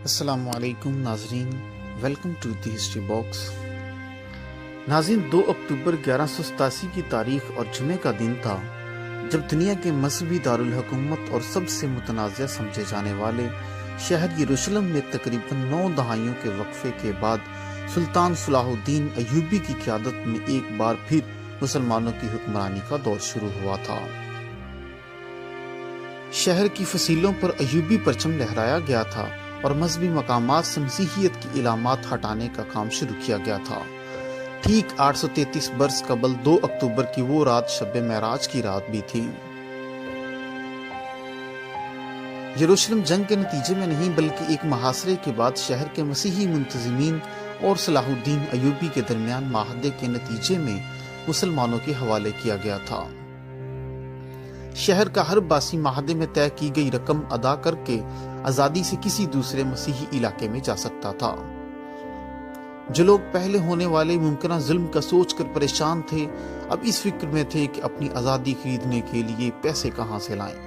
السلام علیکم ناظرین، welcome to the history box. ناظرین، 2 اکتوبر 1187 کی تاریخ اور جمعے کا دن تھا جب دنیا کے مذہبی دارالحکومت اور سب سے متنازع سمجھے جانے والے شہر یروشلم میں تقریباً 9 دہائیوں کے وقفے کے بعد سلطان صلاح الدین ایوبی کی قیادت میں ایک بار پھر مسلمانوں کی حکمرانی کا دور شروع ہوا تھا۔ شہر کی فصیلوں پر ایوبی پرچم لہرایا گیا تھا اور مذہبی مقامات سے مسیحیت کی علامات ہٹانے کا کام شروع کیا گیا تھا۔ ٹھیک 833 برس قبل 2 اکتوبر کی وہ رات شب معراج کی رات بھی تھی۔ یروشلم جنگ کے نتیجے میں نہیں بلکہ ایک محاصرے کے بعد شہر کے مسیحی منتظمین اور صلاح الدین ایوبی کے درمیان معاہدے کے نتیجے میں مسلمانوں کے حوالے کیا گیا تھا۔ شہر کا ہر باسی معاہدے میں طے کی گئی رقم ادا کر کے آزادی سے کسی دوسرے مسیحی علاقے میں جا سکتا تھا۔ جو لوگ پہلے ہونے والے ممکنہ ظلم کا سوچ کر پریشان تھے، اب اس فکر میں تھے کہ اپنی آزادی خریدنے کے لیے پیسے کہاں سے لائیں۔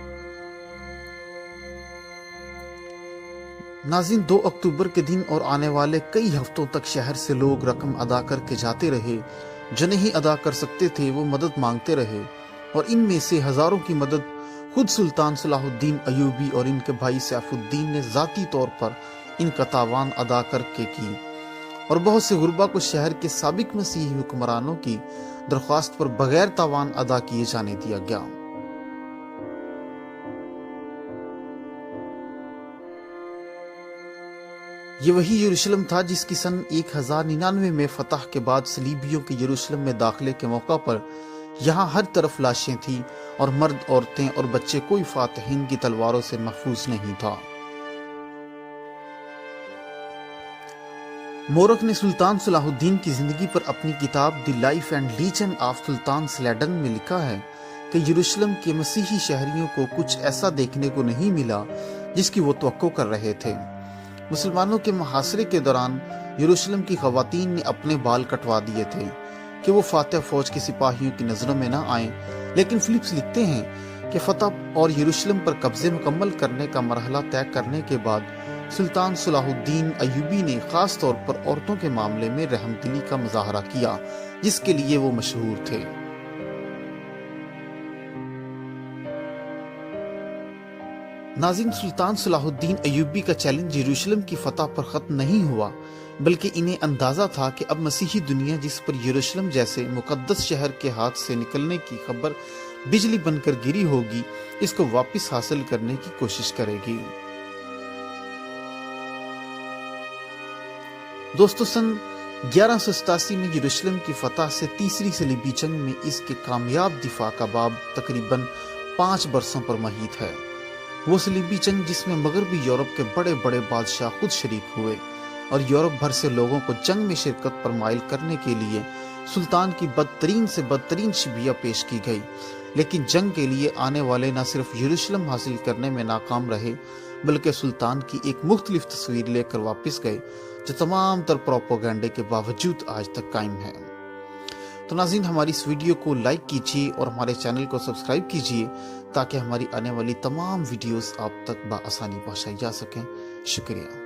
ناظرین، 2 اکتوبر کے دن اور آنے والے کئی ہفتوں تک شہر سے لوگ رقم ادا کر کے جاتے رہے۔ جو نہیں ادا کر سکتے تھے وہ مدد مانگتے رہے، اور ان میں سے ہزاروں کی مدد خود سلطان صلاح الدین ایوبی اور ان کے بھائی سیف الدین نے ذاتی طور پر ان کا تاوان ادا کر کے کی، اور بہت سے غربا کو شہر کے سابق مسیحی حکمرانوں کی درخواست پر بغیر تاوان ادا کیے جانے دیا گیا۔ یہ وہی یروشلم تھا جس کی سن 1099 میں فتح کے بعد صلیبیوں کے یروشلم میں داخلے کے موقع پر یہاں ہر طرف لاشیں تھیں، اور مرد، عورتیں اور بچے کوئی فاتحین کی تلواروں سے محفوظ نہیں تھا۔ مورخ نے سلطان صلاح الدین کی زندگی پر اپنی کتاب the life and legend of Sultan Saladin میں لکھا ہے کہ یروشلم کے مسیحی شہریوں کو کچھ ایسا دیکھنے کو نہیں ملا جس کی وہ توقع کر رہے تھے۔ مسلمانوں کے محاصرے کے دوران یروشلم کی خواتین نے اپنے بال کٹوا دیے تھے کہ وہ فاتح فوج کے سپاہیوں کی نظروں میں نہ آئیں، لیکن فلپس لکھتے ہیں کہ فتح اور یروشلم پر قبضے مکمل کرنے کا مرحلہ طے کرنے کے بعد سلطان صلاح الدین ایوبی نے خاص طور پر عورتوں کے معاملے میں رحم دلی کا مظاہرہ کیا، جس کے لیے وہ مشہور تھے۔ ناظرین، سلطان صلاح الدین ایوبی کا چیلنج یروشلم کی فتح پر ختم نہیں ہوا، بلکہ انہیں اندازہ تھا کہ اب مسیحی دنیا جس پر یروشلم جیسے مقدس شہر کے ہاتھ سے نکلنے کی خبر بجلی بن کر گری ہوگی، اس کو واپس حاصل کرنے کی کوشش کرے گی۔ دوستو، سن 1187 میں یروشلم کی فتح سے تیسری صلیبی جنگ میں اس کے کامیاب دفاع کا باب تقریباً 5 برسوں پر محیط ہے۔ وہ صلیبی جنگ جس میں مغربی یورپ کے بڑے بڑے بادشاہ خود شریک ہوئے، اور یورپ بھر سے لوگوں کو جنگ میں شرکت پر مائل کرنے کے لیے سلطان کی بدترین سے بدترین شبیہ پیش کی گئی، لیکن جنگ کے لیے آنے والے نہ صرف یروشلم حاصل کرنے میں ناکام رہے بلکہ سلطان کی ایک مختلف تصویر لے کر واپس گئے جو تمام تر پروپیگنڈے کے باوجود آج تک قائم ہے۔ تو ناظرین، ہماری اس ویڈیو کو لائک کیجیے اور ہمارے چینل کو سبسکرائب کیجیے تاکہ ہماری آنے والی تمام ویڈیوز آپ تک بآسانی پہنچائی جا سکیں۔ شکریہ۔